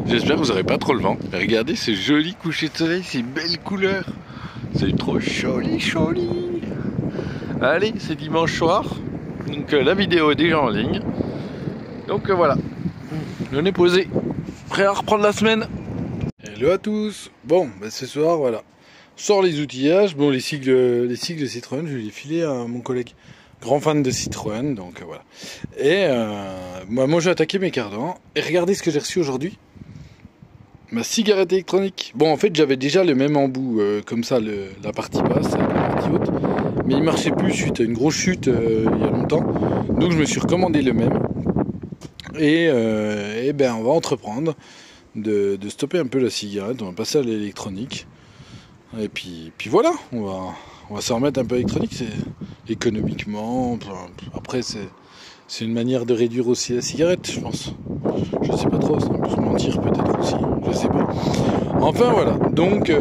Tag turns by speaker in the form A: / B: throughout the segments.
A: J'espère que vous n'aurez pas trop le vent. Mais regardez ce joli coucher de soleil, ces belles couleurs. C'est trop joli, joli. Allez, c'est dimanche soir. Donc la vidéo est déjà en ligne. Donc voilà. On est posé. Prêt à reprendre la semaine. Hello à tous. Bon, ce soir, voilà. Sort les outillages. Bon, les cycles Citroën, je vais les filer à mon collègue. Grand fan de Citroën, donc voilà. Et moi j'ai attaqué mes cardans. Et regardez ce que j'ai reçu aujourd'hui. Ma cigarette électronique. Bon, en fait, j'avais déjà le même embout, comme ça, la partie basse avec la partie haute. Mais il marchait plus suite à une grosse chute il y a longtemps. Donc je me suis recommandé le même. Et ben on va entreprendre de stopper un peu la cigarette. On va passer à l'électronique. Et puis voilà, on va se remettre un peu à l'électronique. C'est économiquement. Après, c'est une manière de réduire aussi la cigarette, je pense. Je sais pas trop, ça peut se mentir peut-être aussi, je sais pas. Enfin voilà, donc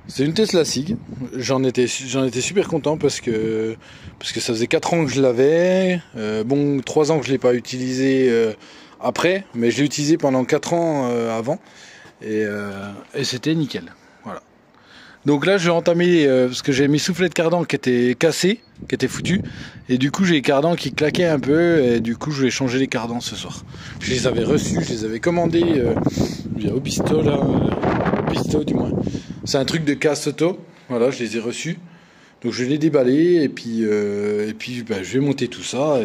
A: c'est une Tesla SIG. J'en étais super content parce que ça faisait 4 ans que je l'avais. Bon, 3 ans que je l'ai pas utilisé après, mais je l'ai utilisé pendant 4 ans avant. Et c'était nickel. Voilà. Donc là, je vais entamer parce que j'ai mes soufflets de cardan qui étaient cassés, qui étaient foutus, et du coup j'ai les cardans qui claquaient un peu, et du coup je vais changer les cardans ce soir. Je les avais reçus, je les avais commandés via Obisto là, Obisto du moins. C'est un truc de casse auto. Voilà, je les ai reçus. Donc je vais les déballer et puis ben, je vais monter tout ça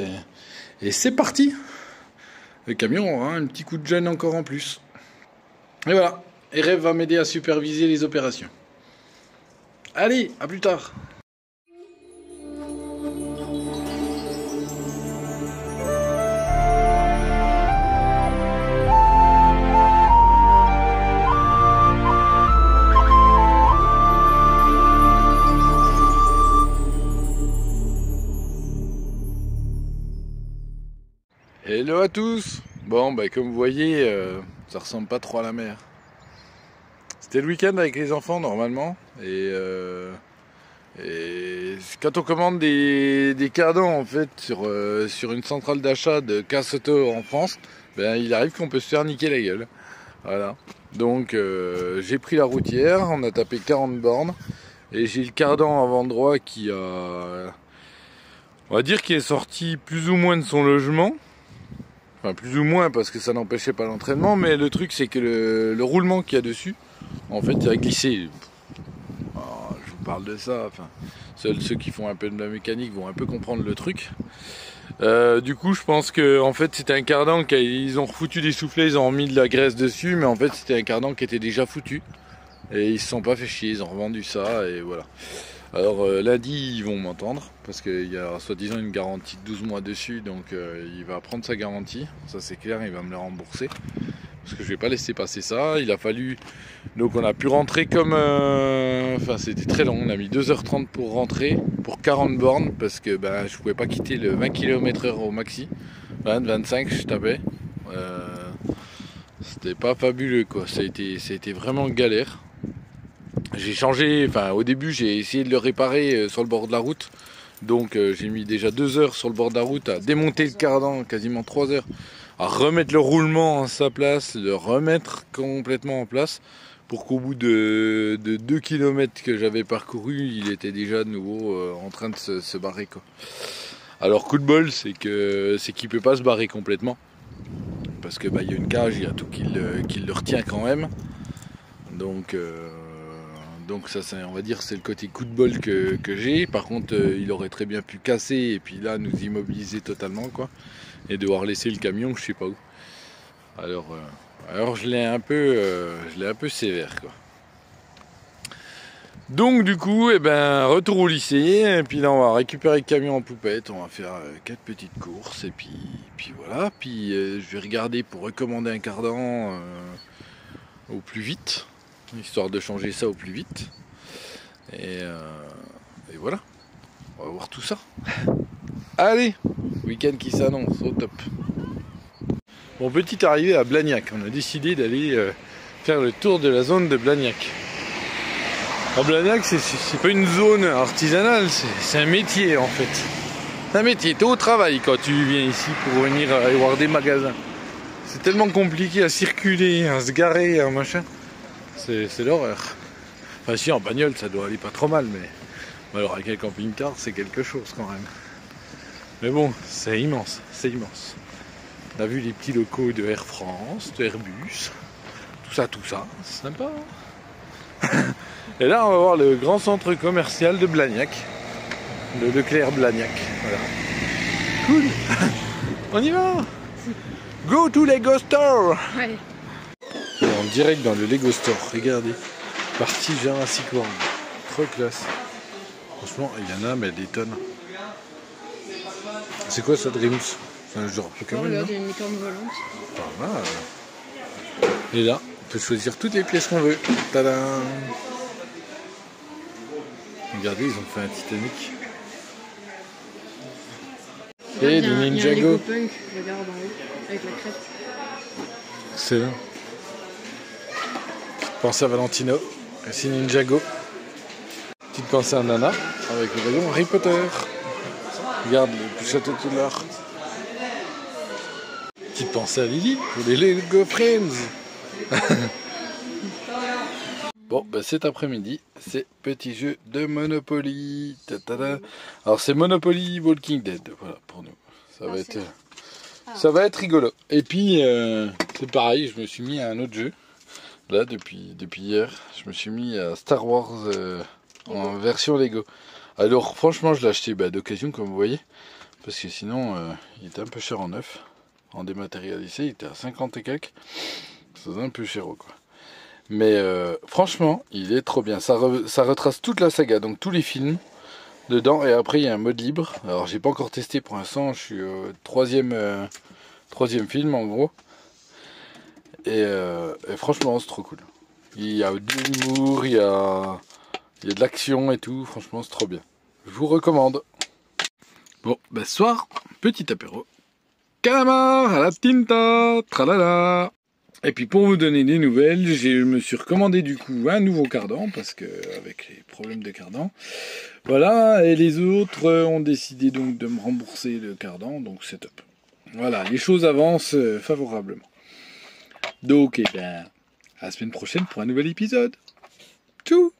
A: et c'est parti. Le camion aura un petit coup de jeune encore en plus. Et voilà. Et Rêve va m'aider à superviser les opérations. Allez, à plus tard. Hello à tous. Bon, bah comme vous voyez, ça ressemble pas trop à la mer. C'était le week-end avec les enfants normalement, et quand on commande des cardans en fait sur une centrale d'achat de casse auto en France, ben il arrive qu'on peut se faire niquer la gueule. Voilà. Donc j'ai pris la routière, on a tapé 40 bornes et j'ai le cardan avant droit qui a, on va dire, qui est sorti plus ou moins de son logement. Enfin plus ou moins parce que ça n'empêchait pas l'entraînement, mais le truc c'est que le roulement qu'il y a dessus, en fait, il a glissé. Oh, je vous parle de ça. Enfin, seuls ceux qui font un peu de la mécanique vont un peu comprendre le truc. Du coup, je pense que en fait, c'était un cardan ils ont refoutu des soufflets, ils ont remis de la graisse dessus, mais en fait, c'était un cardan qui était déjà foutu. Et ils se sont pas fait chier, ils ont revendu ça et voilà. Alors lundi, ils vont m'entendre parce qu'il y a soi-disant une garantie de 12 mois dessus, donc il va prendre sa garantie. Ça, c'est clair, il va me la rembourser. Parce que je vais pas laisser passer ça. Il a fallu, donc on a pu rentrer comme enfin c'était très long, on a mis 2h30 pour rentrer pour 40 bornes parce que ben je pouvais pas quitter le 20 km/h au maxi. 25 je tapais. C'était pas fabuleux quoi, ça a été vraiment galère. J'ai changé, enfin au début j'ai essayé de le réparer sur le bord de la route. Donc j'ai mis déjà 2 heures sur le bord de la route à démonter le cardan, quasiment 3 heures, à remettre le roulement à sa place, le remettre complètement en place, pour qu'au bout de 2 km que j'avais parcouru, il était déjà de nouveau en train de se barrer quoi. Alors coup de bol, c'est qu'il peut pas se barrer complètement, parce que bah, y a une cage, il y a tout qui le retient quand même. Donc ça, on va dire, c'est le côté coup de bol que j'ai. Par contre, il aurait très bien pu casser et puis là nous immobiliser totalement quoi, et devoir laisser le camion je sais pas où. Alors je l'ai un peu sévère quoi. Donc du coup, eh ben retour au lycée et puis là on va récupérer le camion en poupette. On va faire 4 petites courses et puis voilà. Puis je vais regarder pour recommander un cardan au plus vite, histoire de changer ça au plus vite. Et voilà, on va voir tout ça. Allez, week-end qui s'annonce au top. Bon, petite arrivée à Blagnac, on a décidé d'aller faire le tour de la zone de Blagnac. Alors Blagnac, c'est pas une zone artisanale, c'est un métier en fait. C'est un métier, t'es au travail quand tu viens ici pour venir aller voir des magasins. C'est tellement compliqué à circuler, à se garer, à machin. C'est l'horreur. Enfin si, en bagnole, ça doit aller pas trop mal, mais... Alors avec un camping-car, c'est quelque chose quand même. Mais bon, c'est immense, c'est immense. On a vu les petits locaux de Air France, de Airbus, tout ça, c'est sympa. Et là, on va voir le grand centre commercial de Blagnac, le Leclerc Blagnac. Voilà. Cool. On y va. Go to Lego Store.
B: Ouais.
A: Et en direct dans le Lego Store, regardez. Partie Jurassic World. Trop classe. Franchement, il y en a, mais des tonnes. C'est quoi ça, Dreams? C'est un genre Pokémon,
B: Regarde,
A: non?
B: il y a une licorne volante.
A: Pas mal. Et là, on peut choisir toutes les pièces qu'on veut. Tadam! Regardez, ils ont fait un Titanic. Et du
B: Il y a un
A: Ninjago.
B: Lego Punk, regarde en haut, avec la crête.
A: Excellent. Petite pensée à Valentino. Ici Ninjago. Petite pensée à Nana, avec le rayon Harry Potter. Regarde le château de l'art. Petite pensée à Lily pour les Lego Friends. Bon, bah cet après-midi, c'est petit jeu de Monopoly. Ta-ta-da. Alors c'est Monopoly Walking Dead, voilà pour nous. Ça va être rigolo. Et puis c'est pareil, je me suis mis à un autre jeu. Là depuis hier, je me suis mis à Star Wars en version Lego. Alors franchement, je l'ai acheté d'occasion comme vous voyez, parce que sinon il était un peu cher en neuf, en dématérialisé, il était à 50 et quelques. Ça faisait un peu cher quoi. Mais franchement, il est trop bien. Ça retrace toute la saga, donc tous les films dedans. Et après, il y a un mode libre. Alors, j'ai pas encore testé pour l'instant. Je suis au troisième film, en gros. Et franchement, c'est trop cool. Il y a de l'humour, il y a de l'action et tout. Franchement, c'est trop bien. Je vous recommande. Bon, soir, petit apéro. Calamar à la tinta, tralala. Et puis pour vous donner des nouvelles, je me suis recommandé du coup un nouveau cardan, parce que avec les problèmes de cardan, voilà, et les autres ont décidé donc de me rembourser le cardan, donc c'est top. Voilà, les choses avancent favorablement. Donc, à la semaine prochaine pour un nouvel épisode. Tchou!